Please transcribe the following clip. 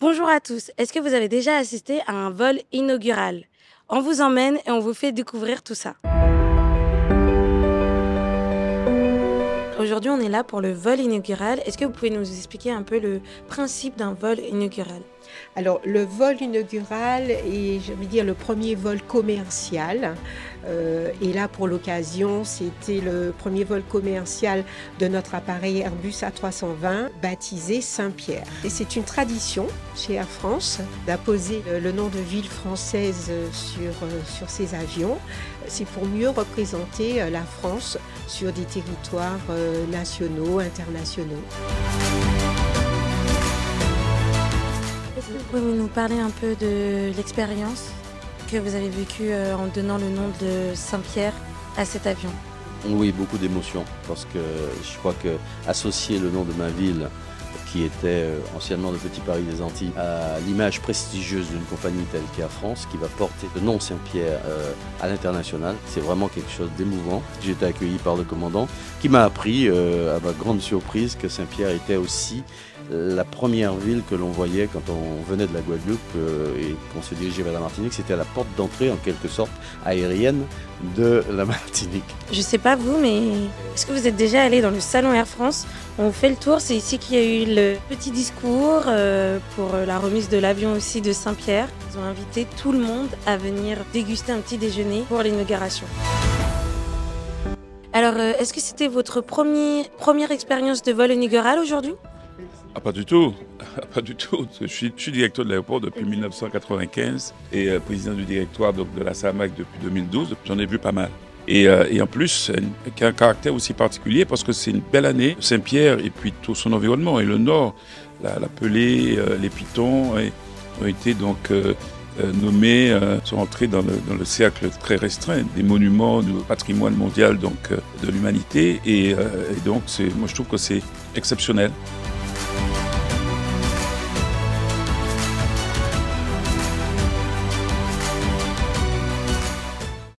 Bonjour à tous. Est-ce que vous avez déjà assisté à un vol inaugural? On vous emmène et on vous fait découvrir tout ça. Aujourd'hui, on est là pour le vol inaugural. Est-ce que vous pouvez nous expliquer un peu le principe d'un vol inaugural? Alors, le vol inaugural est, je veux dire, le premier vol commercial. Et là, pour l'occasion, c'était le premier vol commercial de notre appareil Airbus A320, baptisé Saint-Pierre. Et c'est une tradition chez Air France d'apposer le nom de ville française sur ces avions. C'est pour mieux représenter la France sur des territoires nationaux, internationaux. Est-ce que vous pouvez nous parler un peu de l'expérience que vous avez vécue en donnant le nom de Saint-Pierre à cet avion? Oui, beaucoup d'émotions, parce que je crois que associer le nom de ma ville, qui était anciennement le Petit Paris des Antilles, à l'image prestigieuse d'une compagnie telle qu'Air France, qui va porter le nom Saint-Pierre à l'international, c'est vraiment quelque chose d'émouvant. J'ai été accueilli par le commandant, qui m'a appris, à ma grande surprise, que Saint-Pierre était aussi la première ville que l'on voyait quand on venait de la Guadeloupe et qu'on se dirigeait vers la Martinique. C'était la porte d'entrée, en quelque sorte, aérienne de la Martinique. Je sais pas vous, mais est-ce que vous êtes déjà allé dans le salon Air France? On fait le tour, c'est ici qu'il y a eu le petit discours pour la remise de l'avion aussi de Saint-Pierre. Ils ont invité tout le monde à venir déguster un petit déjeuner pour l'inauguration. Alors, est-ce que c'était votre première expérience de vol inaugural aujourd'hui? Ah, pas du tout, pas du tout. Je suis directeur de l'aéroport depuis 1995 et président du directoire de la SAMAC depuis 2012. J'en ai vu pas mal. Et en plus, qui a un caractère aussi particulier parce que c'est une belle année. Saint-Pierre et puis tout son environnement et le nord, la Pelée, les Pitons ont été donc nommés, sont entrés dans le cercle très restreint des monuments du patrimoine mondial donc, de l'humanité. Et donc, moi je trouve que c'est exceptionnel.